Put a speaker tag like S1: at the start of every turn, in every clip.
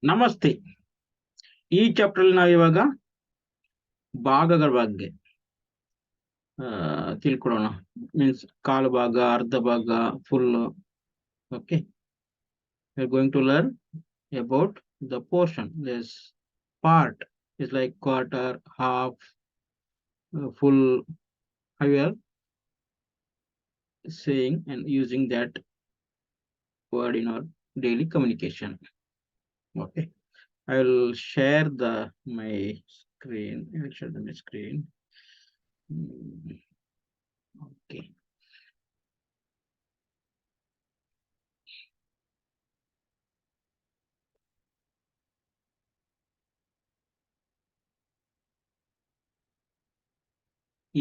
S1: ನಮಸ್ತೆ. ಈ ಚಾಪ್ಟರ್ ಅಲ್ಲಿ ನಾವು ಇವಾಗ ಭಾಗಗಳ ಬಗ್ಗೆ ತಿಳ್ಕೊಳ್ಳೋಣ. ಮೀನ್ಸ್ ಕಾಲು ಭಾಗ, ಅರ್ಧ ಭಾಗ, full. Okay, we are going to learn about the portion. This part is like quarter, half, full. How we are saying and using that word in our daily communication. Okay, I will share my screen. I will share my screen. Okay.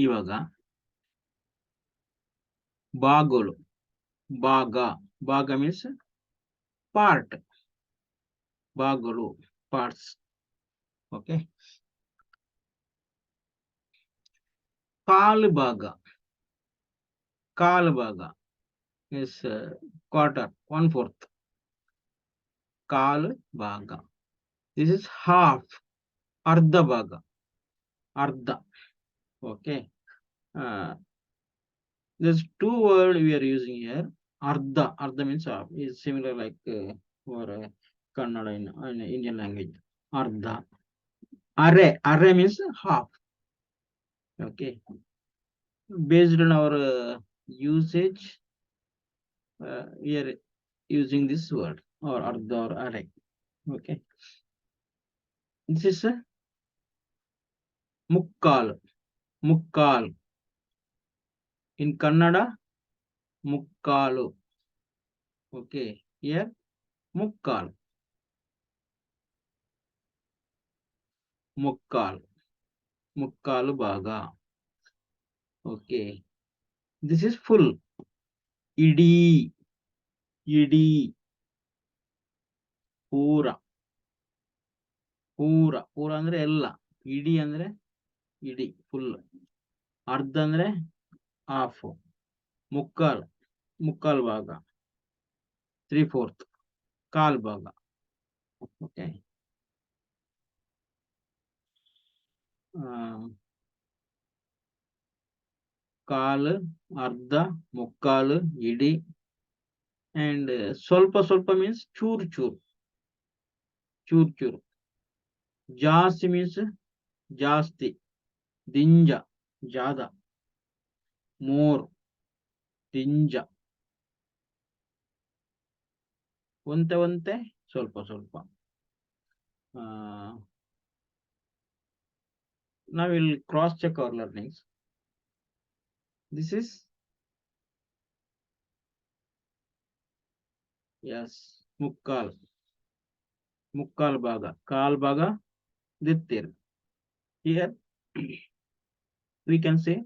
S1: ಇವಾಗ ಭಾಗಗಳು. ಭಾಗ means part. ಭಾಗಗಳು, parts. Okay, ಕಾಲು ಭಾಗ means quarter, 1/4. ಕಾಲು ಭಾಗ. This is half, ಅರ್ಧ ಭಾಗ, ಅರ್ಧ. Okay, there's two word we are using here. Ardha means half, is similar like for Kannada in Indian language. Ardha. Arre means half. Okay, based on our usage, we are using this word, or ardha or arre. Okay, this is mukkal. In Kannada, mukkalu. Okay, here mukkal bhaga. Okay, this is full. Idi pura ಅಂದ್ರೆ ಎಲ್ಲ. ಇಡಿ ಅಂದ್ರೆ ಇಡಿ, full. ಅರ್ಧ ಅಂದ್ರೆ half. ಮುಕ್ಕಾಲ್ ಭಾಗ, 3/4, ಕಾಲ್ ಭಾಗ. Okay, ಕಾಲು, ಅರ್ಧ, ಮುಕ್ಕಾಲು, ಇಡಿ. And ಸ್ವಲ್ಪ ಮೀನ್ಸ್ ಚೂರು. ಜಾಸ್ತಿ ಮೀನ್ಸ್ ಜಾಸ್ತಿ. ದಿಂಜ, ಜಾದ. ಮೋರ್, ದಿಂಜ. ಒಂತೆ ಸ್ವಲ್ಪ. Now we'll cross check our learnings. This is, yes, mukkal bhaga, kal bhaga, dittir. Here we can say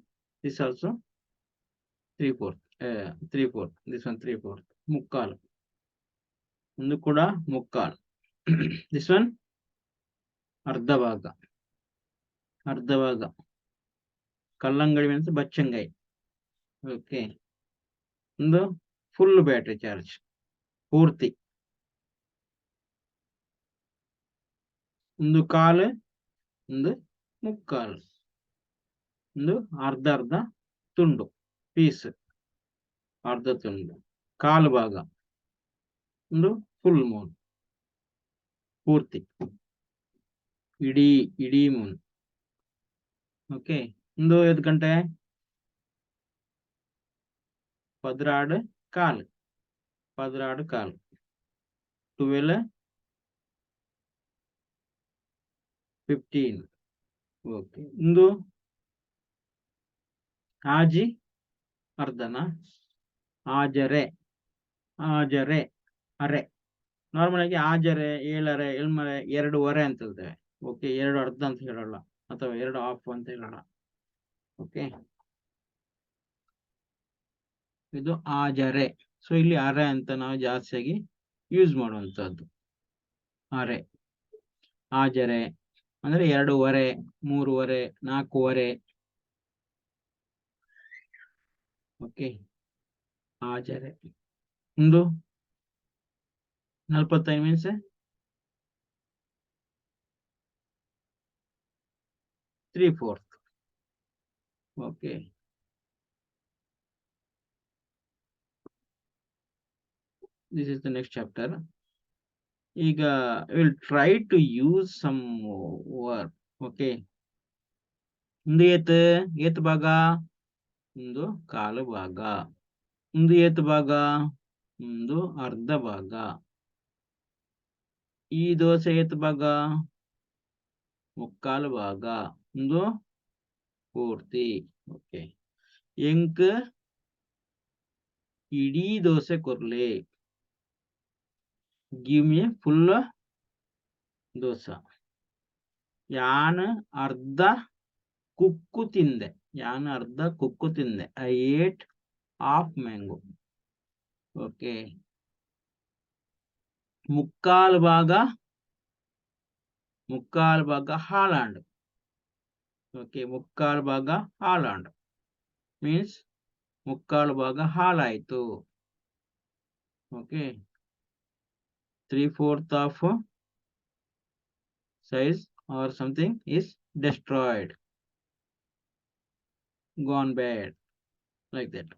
S1: this also 3/4. This one 3/4. Mukkal. Undu kuda mukkal. This one ardha bhaga. Kallangadi means bachangai. Okay, undu full battery charge, ಪೂರ್ತಿ. ಒಂದು ಕಾಲು, ಒಂದು ಮುಕ್ಕಾಲು, ಒಂದು ಅರ್ಧ ತುಂಡು, piece, ಅರ್ಧ ತುಂಡು. ಕಾಲು ಭಾಗ, ಒಂದು ಫುಲ್ ಮೂನ್, ಪೂರ್ತಿ, ಇಡೀ ಮೂನ್. ಓಕೆ, ಒಂದು 5 ಗಂಟೆ ಪದ್ರಾಡು ಕಾಲು, 12-15. ಓಕೆ, ಒಂದು ಆಜಿ ಅರ್ಧನ, ಆಜರೆ, ಅರೆ. ನಾರ್ಮಲ್ ಆಗಿ ಆಜರೆ, 7 ಎಳ್ಮರೆ, 2 ಅಂತ ಹೇಳ್ತೇವೆ. ಓಕೆ, 2 ಅರ್ಧ ಅಂತ ಹೇಳಲ್ಲ, ಅಥವಾ 2 ಹಾಫ್ ಅಂತ ಹೇಳಲ್ಲ. ಓಕೆ, ಇದು ಆಜರೆ. ಸೊ ಇಲ್ಲಿ ಅರೆ ಅಂತ ನಾವು ಜಾಸ್ತಿಯಾಗಿ ಯೂಸ್ ಮಾಡುವಂತದ್ದು. ಅರೆ, ಆಜರೆ ಅಂದ್ರೆ 2:15, 3:15, 4:15. ಓಕೆ, ಆಜರೆ. ಒಂದು 45 means 3/4. Okay. This is the next chapter. ಈಗ we'll try to use some verb. Okay. ಒಂದು ಏತ್ ಭಾಗ, ಒಂದು ಕಾಲು ಭಾಗ, ಒಂದು ಏತ್ ಭಾಗ, ಒಂದು ಅರ್ಧ ಭಾಗ. ಈ ದೋಸೆ ಏತ್ ಭಾಗ, ಮುಕ್ಕಾಲು ಭಾಗ, ಒಂದು ಪೂರ್ತಿ. ಓಕೆ. ಎಂಕ್ ಇಡೀ ದೋಸೆ ಕೊರ್ಲೆ. Give me full dosa. ಯಾನ್ ಅರ್ಧ ಕುಕ್ಕು ತಿಂದೆ. ಯಾನ್ ಅರ್ಧ ಕುಕ್ಕು ತಿಂದೆ. I ate half mango. Okay. ಮುಕ್ಕಾಲು ಭಾಗ ಹಾಲಾಂಡ್. ಓಕೆ. ಮುಕ್ಕಾಲು ಭಾಗ ಹಾಲಾಂಡ್ ಮೀನ್ಸ್ ಮುಕ್ಕಾಲು ಭಾಗ ಹಾಲಾಯ್ತು. Okay. 3/4 of size or something is destroyed, gone bad, like that.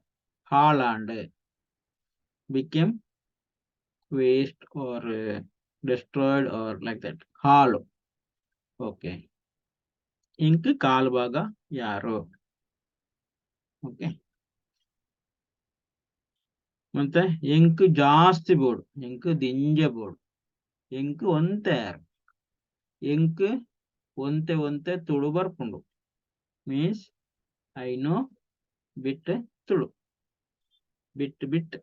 S1: Haaland became waste or destroyed or like that. Halo. Okay. Ink ಕಾಲು ಭಾಗ ಯಾರು. ಓಕೆ. ಮತ್ತೆ ಎಂಕ್ ಜಾಸ್ತಿ ಬೋರ್ಡ್. ಎಂಕ್ ದಿಂಜ ಬೋರ್ಡ್. ಎಂಕ್ ಒಂತೆ ಯಾರು. ಎಂಕ್ ಒಂತೆ ತುಳು ಬರ್ಪುಂಡು ಮೀನ್ಸ್ ಐ ನೋ ಬಿಟ್ ತುಳು. ಬಿಟ್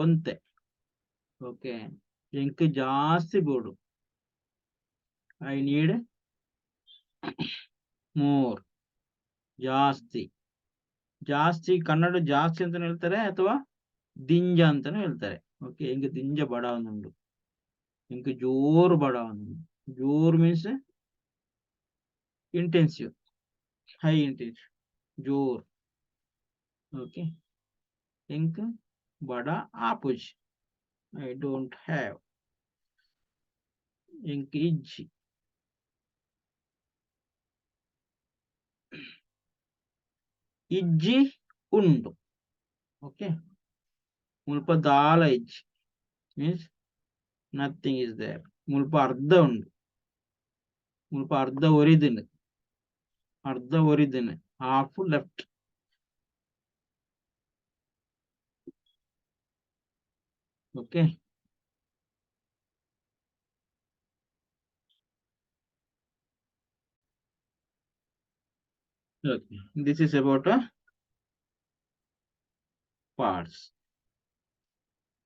S1: ಒಂತೆ. ಓಕೆ. ಎಂಕ್ ಜಾಸ್ತಿ ಬೋರ್ಡು. I need more. ಜಾಸ್ತಿ ಕನ್ನಡ ಜಾಸ್ತಿ ಅಂತಾನೆ ಹೇಳ್ತಾರೆ ಅಥವಾ ದಿಂಜ ಅಂತಾನೆ ಹೇಳ್ತಾರೆ. ಓಕೆ. ಎಂಕ್ ದಿಂಜ ಬಡಾವನುಂಡು. ಎಂಕ್ ಜೋರು ಬಡಾವನುಂಡು. ಜೋರು means intensive, high intensive, jor. Okay. Ink bada apuj. I don't have. Ink ijji undu. Okay. Mulpa dala ijji means nothing is there. Mulpa ardha undu. Mulpa ardha oridinu. Half left. Okay. Okay. This is about parts.